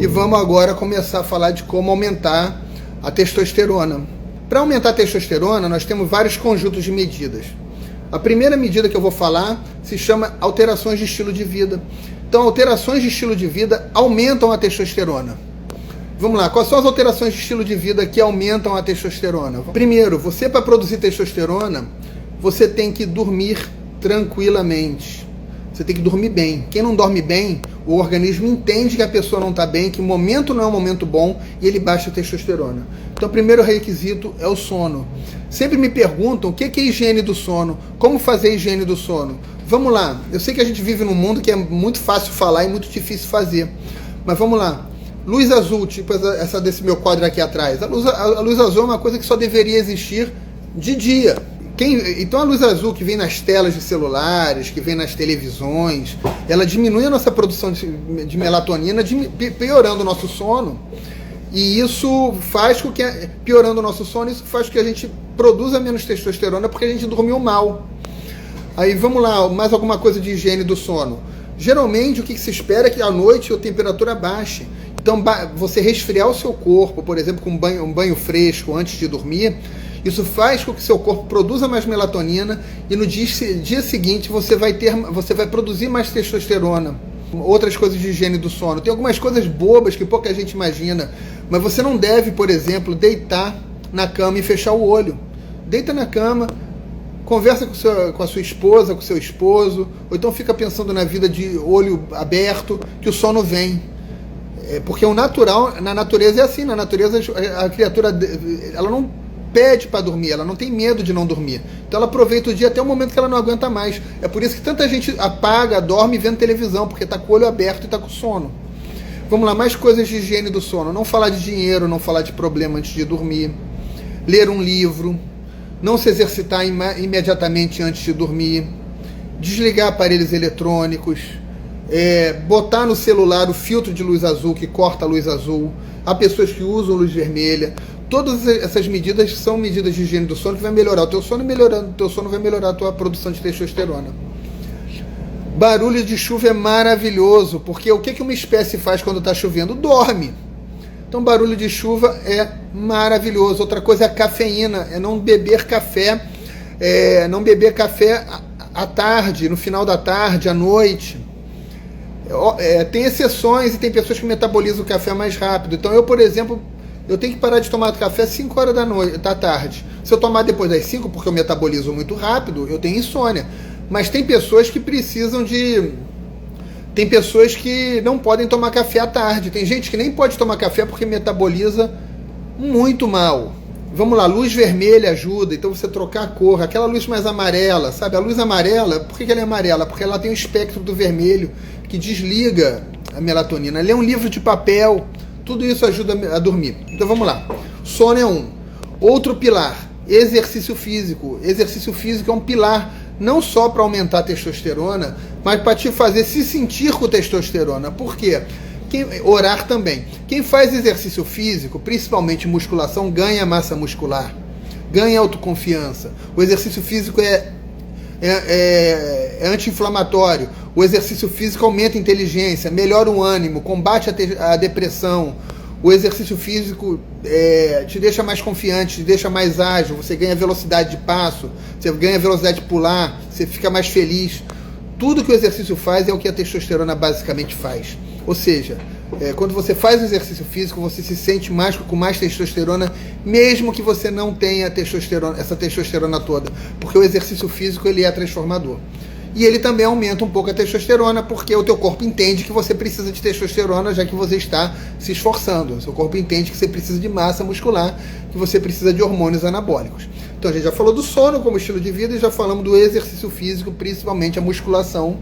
e vamos agora começar a falar de como aumentar a testosterona. Para aumentar a testosterona, nós temos vários conjuntos de medidas. A primeira medida que eu vou falar se chama alterações de estilo de vida. Então, alterações de estilo de vida aumentam a testosterona. Vamos lá, quais são as alterações de estilo de vida que aumentam a testosterona? Primeiro, você para produzir testosterona, você tem que dormir tranquilamente. Você tem que dormir bem. Quem não dorme bem, o organismo entende que a pessoa não está bem, que o momento não é um momento bom e ele baixa a testosterona. Então, o primeiro requisito é o sono. Sempre me perguntam o que é higiene do sono, como fazer a higiene do sono. Vamos lá, eu sei que a gente vive num mundo que é muito fácil falar e muito difícil fazer, mas vamos lá. Luz azul, tipo essa desse meu quadro aqui atrás. A luz azul é uma coisa que só deveria existir de dia. Então a luz azul que vem nas telas de celulares, que vem nas televisões, ela diminui a nossa produção de melatonina, piorando o nosso sono. E isso faz com que, piorando o nosso sono, isso faz com que a gente produza menos testosterona porque a gente dormiu mal. Aí vamos lá, mais alguma coisa de higiene do sono. Geralmente o que se espera é que à noite a temperatura baixe. Então você resfriar o seu corpo, por exemplo, com um banho fresco antes de dormir, isso faz com que seu corpo produza mais melatonina e no dia seguinte você vai produzir mais testosterona. Outras coisas de higiene do sono. Tem algumas coisas bobas que pouca gente imagina, mas você não deve, por exemplo, deitar na cama e fechar o olho. Deita na cama, conversa com a sua esposa, com o seu esposo, ou então fica pensando na vida de olho aberto, que o sono vem. Porque o natural, na natureza é assim, na natureza a criatura, ela não pede para dormir, ela não tem medo de não dormir. Então ela aproveita o dia até o momento que ela não aguenta mais. É por isso que tanta gente apaga, dorme vendo televisão, porque está com o olho aberto e está com sono. Vamos lá, mais coisas de higiene do sono. Não falar de dinheiro, não falar de problema antes de dormir. Ler um livro. Não se exercitar imediatamente antes de dormir. Desligar aparelhos eletrônicos. Botar no celular o filtro de luz azul que corta a luz azul. Há pessoas que usam luz vermelha. Todas essas medidas são medidas de higiene do sono que vai melhorar o teu sono, e melhorando o teu sono vai melhorar a tua produção de testosterona. Barulho de chuva é maravilhoso, porque o que uma espécie faz quando está chovendo? Dorme. Então barulho de chuva é maravilhoso. Outra coisa é a cafeína, é não beber café, à tarde, no final da tarde, à noite. Tem exceções e tem pessoas que metabolizam o café mais rápido. Então eu, por exemplo, eu tenho que parar de tomar café às 5 horas da tarde. Se eu tomar depois das 5, porque eu metabolizo muito rápido, eu tenho insônia. Mas tem pessoas que precisam de... Tem pessoas que não podem tomar café à tarde. Tem gente que nem pode tomar café porque metaboliza muito mal. Vamos lá, luz vermelha ajuda. Então você trocar a cor, aquela luz mais amarela, sabe? A luz amarela, por que ela é amarela? Porque ela tem o espectro do vermelho que desliga a melatonina. Ler um livro de papel, tudo isso ajuda a dormir. Então vamos lá. Sono é um. Outro pilar, exercício físico. Exercício físico é um pilar não só para aumentar a testosterona, mas para te fazer se sentir com testosterona. Por quê? Orar também. Quem faz exercício físico, principalmente musculação, ganha massa muscular, ganha autoconfiança. O exercício físico é anti-inflamatório. O exercício físico aumenta a inteligência, melhora o ânimo, combate a depressão. O exercício físico te deixa mais confiante, te deixa mais ágil, você ganha velocidade de passo, você ganha velocidade de pular, você fica mais feliz. Tudo que o exercício faz é o que a testosterona basicamente faz. Ou seja, quando você faz exercício físico, você se sente com mais testosterona, mesmo que você não tenha essa testosterona toda, porque o exercício físico ele é transformador. E ele também aumenta um pouco a testosterona, porque o teu corpo entende que você precisa de testosterona, já que você está se esforçando. O seu corpo entende que você precisa de massa muscular, que você precisa de hormônios anabólicos. Então a gente já falou do sono como estilo de vida e já falamos do exercício físico, principalmente a musculação.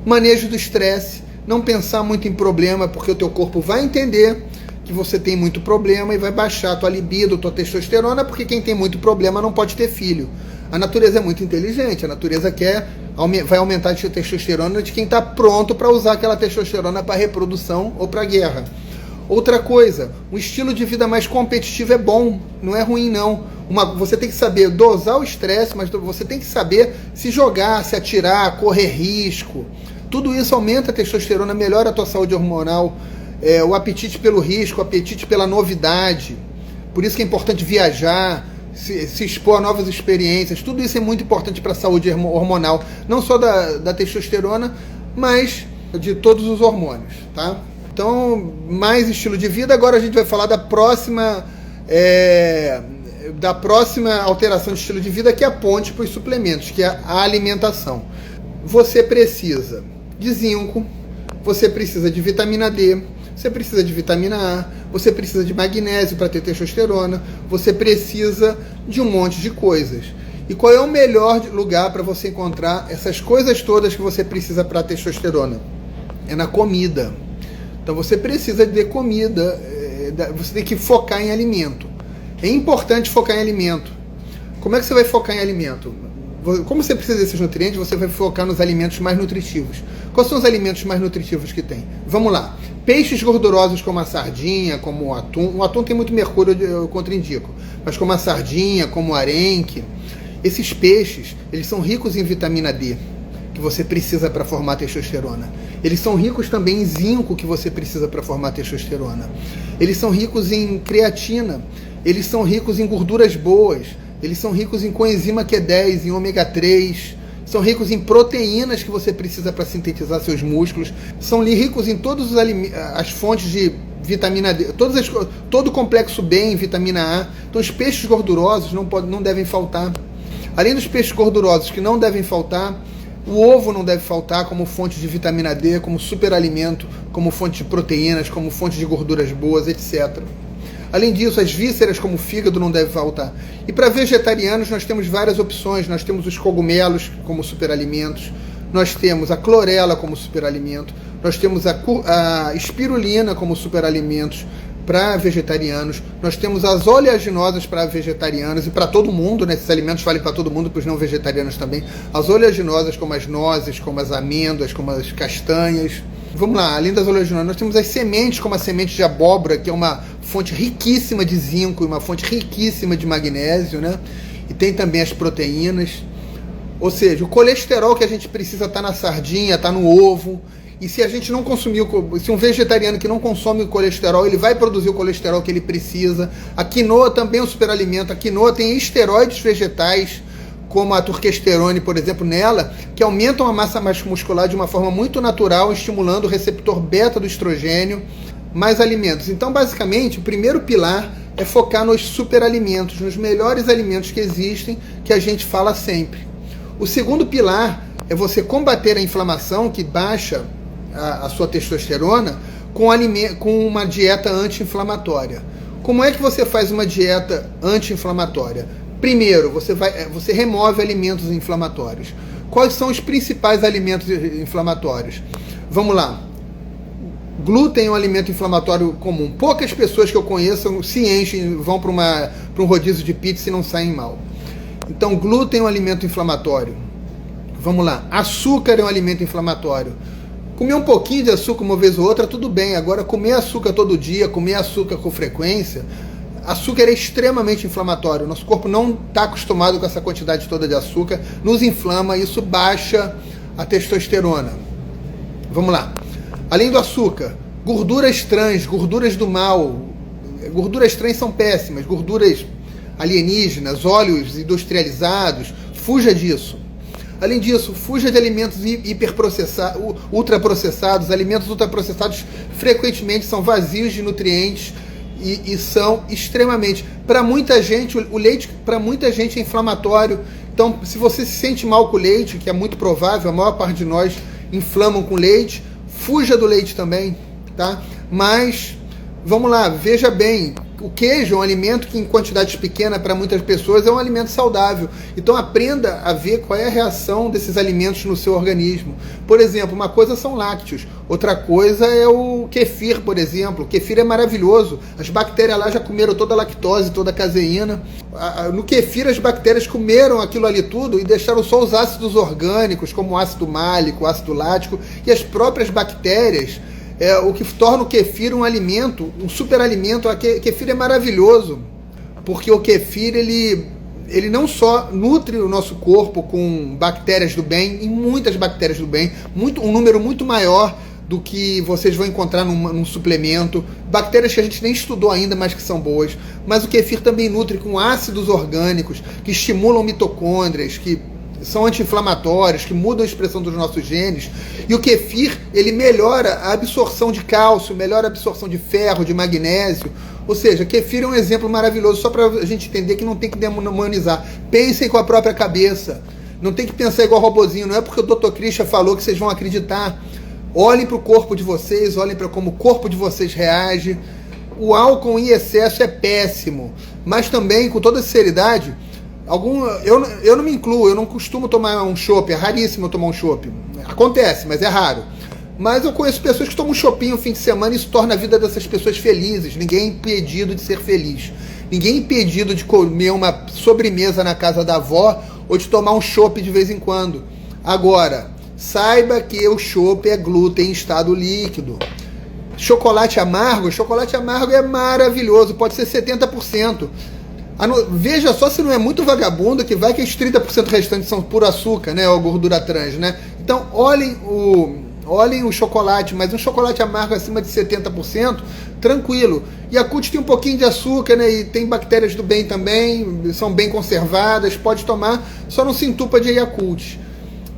Manejo do estresse, não pensar muito em problema, porque o teu corpo vai entender que você tem muito problema e vai baixar a tua libido, a tua testosterona, porque quem tem muito problema não pode ter filho. A natureza é muito inteligente, a natureza vai aumentar a testosterona de quem está pronto para usar aquela testosterona para reprodução ou para guerra. Outra coisa, um estilo de vida mais competitivo é bom, não é ruim não. Você tem que saber dosar o estresse, mas você tem que saber se jogar, se atirar, correr risco. Tudo isso aumenta a testosterona, melhora a tua saúde hormonal. o apetite pelo risco, o apetite pela novidade. Por isso que é importante viajar, se expor a novas experiências. Tudo isso é muito importante para a saúde hormonal, não só da testosterona, mas de todos os hormônios, tá? Então, mais estilo de vida. Agora a gente vai falar da próxima alteração de estilo de vida, que é a ponte para os suplementos, que é a alimentação. Você precisa de zinco, você precisa de vitamina D, você precisa de vitamina A, você precisa de magnésio para ter testosterona, você precisa de um monte de coisas. E qual é o melhor lugar para você encontrar essas coisas todas que você precisa para a testosterona? É na comida. Então você precisa de comida, você tem que focar em alimento. É importante focar em alimento. Como é que você vai focar em alimento? Como você precisa desses nutrientes, você vai focar nos alimentos mais nutritivos. Quais são os alimentos mais nutritivos que tem? Vamos lá. Peixes gordurosos como a sardinha, como o atum. O atum tem muito mercúrio, eu contraindico. Mas como a sardinha, como o arenque. Esses peixes, eles são ricos em vitamina D, que você precisa para formar testosterona. Eles são ricos também em zinco, que você precisa para formar testosterona. Eles são ricos em creatina. Eles são ricos em gorduras boas. Eles são ricos em coenzima Q10, em ômega 3. São ricos em proteínas que você precisa para sintetizar seus músculos. São ricos em todas as fontes de vitamina D, todo o complexo B em vitamina A. Então os peixes gordurosos não devem faltar. Além dos peixes gordurosos que não devem faltar, o ovo não deve faltar como fonte de vitamina D, como superalimento, como fonte de proteínas, como fonte de gorduras boas, etc. Além disso, as vísceras como o fígado não devem faltar. E para vegetarianos nós temos várias opções. Nós temos os cogumelos como superalimentos, nós temos a clorela como superalimento, nós temos a espirulina como superalimentos para vegetarianos, nós temos as oleaginosas para vegetarianos e para todo mundo, né? Esses alimentos valem para todo mundo, para os não vegetarianos também. As oleaginosas como as nozes, como as amêndoas, como as castanhas. Vamos lá, além das oleaginosas, nós temos as sementes, como a semente de abóbora, que é uma fonte riquíssima de zinco e uma fonte riquíssima de magnésio, né? E tem também as proteínas. Ou seja, o colesterol que a gente precisa está na sardinha, está no ovo. E se a gente não consumir, se um vegetariano que não consome o colesterol, ele vai produzir o colesterol que ele precisa. A quinoa também é um superalimento. A quinoa tem esteroides vegetais, como a turquesterone, por exemplo, nela, que aumentam a massa muscular de uma forma muito natural, estimulando o receptor beta do estrogênio. Mais alimentos. Então, basicamente, o primeiro pilar é focar nos superalimentos, nos melhores alimentos que existem, que a gente fala sempre. O segundo pilar é você combater a inflamação, que baixa a sua testosterona, com uma dieta anti-inflamatória. Como é que você faz uma dieta anti-inflamatória? Primeiro, você remove alimentos inflamatórios. Quais são os principais alimentos inflamatórios? Vamos lá. Glúten é um alimento inflamatório comum. Poucas pessoas que eu conheço se enchem, vão para um rodízio de pizza e não saem mal. Então, glúten é um alimento inflamatório. Vamos lá. Açúcar é um alimento inflamatório. Comer um pouquinho de açúcar uma vez ou outra, tudo bem. Agora, comer açúcar todo dia, comer açúcar com frequência, açúcar é extremamente inflamatório. Nosso corpo não está acostumado com essa quantidade toda de açúcar, nos inflama, isso baixa a testosterona. Vamos lá. Além do açúcar, gorduras trans, gorduras do mal. Gorduras trans são péssimas, gorduras alienígenas, óleos industrializados, fuja disso. Além disso, fuja de alimentos ultraprocessados. Alimentos ultraprocessados frequentemente são vazios de nutrientes e são extremamente... Para muita gente, o leite para muita gente é inflamatório. Então, se você se sente mal com o leite, que é muito provável, a maior parte de nós inflamam com leite, fuja do leite também, tá? Mas, vamos lá, veja bem, o queijo é um alimento que em quantidades pequenas para muitas pessoas é um alimento saudável. Então aprenda a ver qual é a reação desses alimentos no seu organismo. Por exemplo, uma coisa são lácteos, outra coisa é o kefir, por exemplo. O kefir é maravilhoso, as bactérias lá já comeram toda a lactose, toda a caseína. No kefir as bactérias comeram aquilo ali tudo e deixaram só os ácidos orgânicos, como o ácido málico, o ácido lático, e as próprias bactérias. É o que torna o kefir um alimento, um superalimento. O kefir é maravilhoso, porque o kefir ele não só nutre o nosso corpo com bactérias do bem, e muitas bactérias do bem, um número muito maior do que vocês vão encontrar num suplemento. Bactérias que a gente nem estudou ainda, mas que são boas. Mas o kefir também nutre com ácidos orgânicos que estimulam mitocôndrias, que são anti-inflamatórios, que mudam a expressão dos nossos genes. E o kefir, ele melhora a absorção de cálcio, melhora a absorção de ferro, de magnésio. Ou seja, kefir é um exemplo maravilhoso, só para a gente entender que não tem que demonizar. Pensem com a própria cabeça. Não tem que pensar igual robozinho. Não é porque o Dr. Christian falou que vocês vão acreditar. Olhem para o corpo de vocês, olhem para como o corpo de vocês reage. O álcool em excesso é péssimo. Mas também, com toda sinceridade, eu não me incluo, eu não costumo tomar um chopp, é raríssimo eu tomar um chopp. Acontece, mas é raro. Mas eu conheço pessoas que tomam um choppinho no fim de semana e isso torna a vida dessas pessoas felizes. Ninguém é impedido de ser feliz. Ninguém é impedido de comer uma sobremesa na casa da avó ou de tomar um chopp de vez em quando. Agora, saiba que o chopp é glúten em estado líquido. Chocolate amargo é maravilhoso, pode ser 70%. Veja só se não é muito vagabundo, que vai que os 30% restantes são puro açúcar, né, ou gordura trans, né? Então, olhem o chocolate, mas um chocolate amargo acima de 70%, tranquilo. Yakult tem um pouquinho de açúcar, né, e tem bactérias do bem também, são bem conservadas, pode tomar, só não se entupa de Yakult.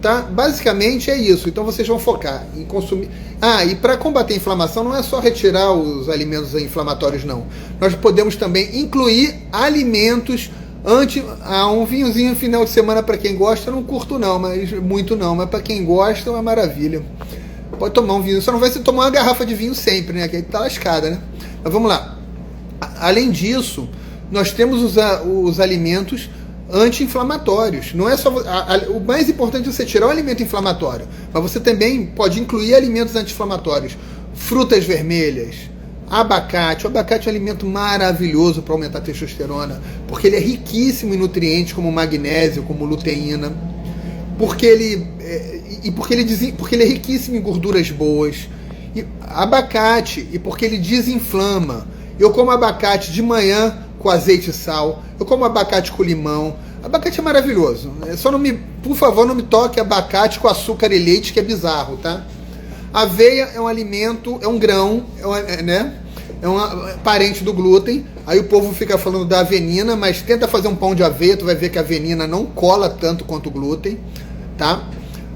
Tá? Basicamente é isso. Então vocês vão focar em consumir. E para combater a inflamação não é só retirar os alimentos inflamatórios, não. Nós podemos também incluir alimentos um vinhozinho no final de semana para quem gosta. Eu não curto não, mas para quem gosta é uma maravilha. Pode tomar um vinho, só não vai se tomar uma garrafa de vinho sempre, né? Que aí tá lascada, né? Mas vamos lá. Além disso, nós temos os alimentos anti-inflamatórios. Não é só o mais importante é você tirar o alimento inflamatório, mas você também pode incluir alimentos anti-inflamatórios. Frutas vermelhas, abacate. O abacate é um alimento maravilhoso para aumentar a testosterona, porque ele é riquíssimo em nutrientes como magnésio, como luteína, porque ele é riquíssimo em gorduras boas. Abacate, e porque ele desinflama. Eu como abacate de manhã com azeite e sal, eu como abacate com limão. Abacate é maravilhoso. Por favor, não me toque abacate com açúcar e leite, que é bizarro, tá? Aveia é um alimento, é um grão, né? É um parente do glúten. Aí o povo fica falando da avenina, mas tenta fazer um pão de aveia, tu vai ver que a avenina não cola tanto quanto o glúten, tá?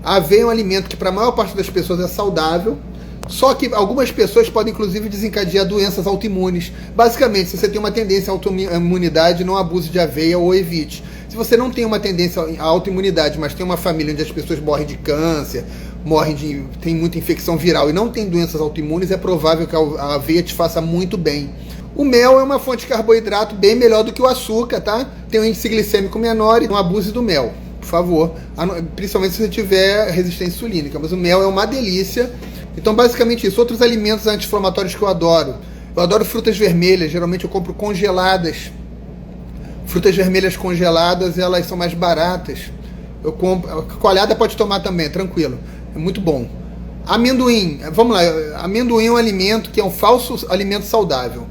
A aveia é um alimento que para a maior parte das pessoas é saudável. Só que algumas pessoas podem, inclusive, desencadear doenças autoimunes. Basicamente, se você tem uma tendência à autoimunidade, não abuse de aveia ou evite. Se você não tem uma tendência à autoimunidade, mas tem uma família onde as pessoas morrem de câncer, tem muita infecção viral e não tem doenças autoimunes, é provável que a aveia te faça muito bem. O mel é uma fonte de carboidrato bem melhor do que o açúcar, tá? Tem um índice glicêmico menor e não abuse do mel, por favor. Principalmente se você tiver resistência insulínica. Mas o mel é uma delícia. Então, basicamente isso. Outros alimentos anti-inflamatórios que eu adoro. Eu adoro frutas vermelhas. Geralmente eu compro congeladas. Frutas vermelhas congeladas, elas são mais baratas. Eu compro. Coalhada pode tomar também, tranquilo. É muito bom. Amendoim. Vamos lá. Amendoim é um alimento que é um falso alimento saudável.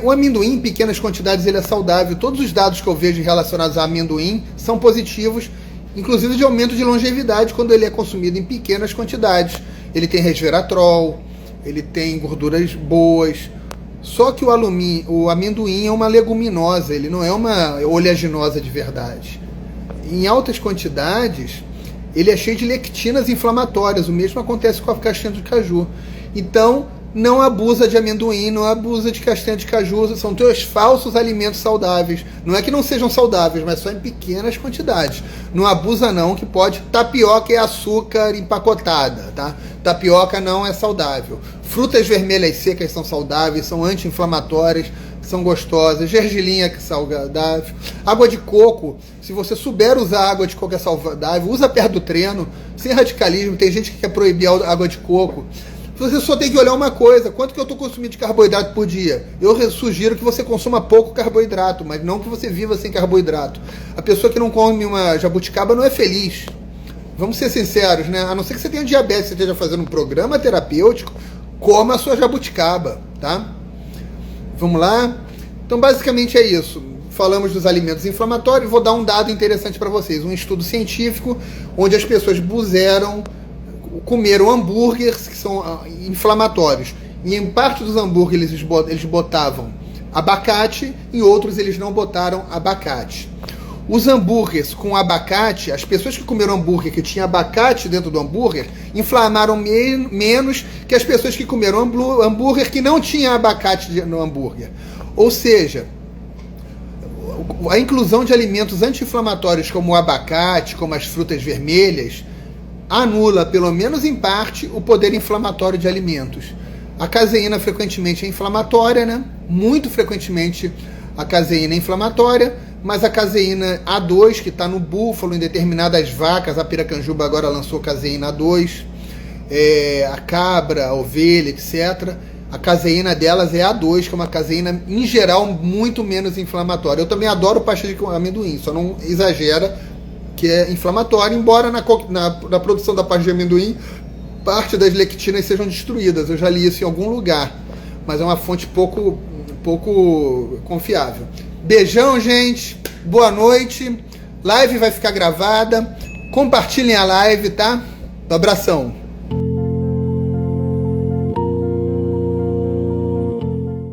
O amendoim, em pequenas quantidades, ele é saudável. Todos os dados que eu vejo relacionados a amendoim são positivos, inclusive de aumento de longevidade quando ele é consumido em pequenas quantidades. Ele tem resveratrol, ele tem gorduras boas. Só que o amendoim é uma leguminosa, ele não é uma oleaginosa de verdade. Em altas quantidades, ele é cheio de lectinas inflamatórias. O mesmo acontece com a castanha de caju. Então, não abusa de amendoim, não abusa de castanha de caju, são teus falsos alimentos saudáveis. Não é que não sejam saudáveis, mas só em pequenas quantidades. Não abusa não, que pode. Tapioca é açúcar empacotada, tá? Tapioca não é saudável. Frutas vermelhas secas são saudáveis, são anti-inflamatórias, são gostosas. Gergelim é saudável. Água de coco, se você souber usar água de coco é saudável, usa perto do treino, sem radicalismo. Tem gente que quer proibir a água de coco. Você só tem que olhar uma coisa: quanto que eu estou consumindo de carboidrato por dia? Eu sugiro que você consuma pouco carboidrato, mas não que você viva sem carboidrato. A pessoa que não come uma jabuticaba não é feliz. Vamos ser sinceros, né? A não ser que você tenha diabetes, você esteja fazendo um programa terapêutico, coma a sua jabuticaba, tá? Vamos lá? Então, basicamente é isso. Falamos dos alimentos inflamatórios. Vou dar um dado interessante para vocês. Um estudo científico onde as pessoas puseram comeram hambúrgueres que são inflamatórios. E em parte dos hambúrgueres eles botavam abacate, em outros eles não botaram abacate. Os hambúrgueres com abacate, as pessoas que comeram hambúrguer que tinha abacate dentro do hambúrguer, inflamaram menos que as pessoas que comeram hambúrguer que não tinha abacate no hambúrguer. Ou seja, a inclusão de alimentos anti-inflamatórios como o abacate, como as frutas vermelhas, anula, pelo menos em parte, o poder inflamatório de alimentos. A caseína frequentemente é inflamatória, né? Muito frequentemente a caseína é inflamatória, mas a caseína A2, que está no búfalo, em determinadas vacas, a piracanjuba agora lançou caseína A2, a cabra, a ovelha, etc., a caseína delas é A2, que é uma caseína, em geral, muito menos inflamatória. Eu também adoro pasta de amendoim, só não exagera que é inflamatória, embora na produção da pasta de amendoim, parte das lectinas sejam destruídas. Eu já li isso em algum lugar, mas é uma fonte pouco confiável. Beijão, gente. Boa noite. Live vai ficar gravada. Compartilhem a live, tá? Um abração.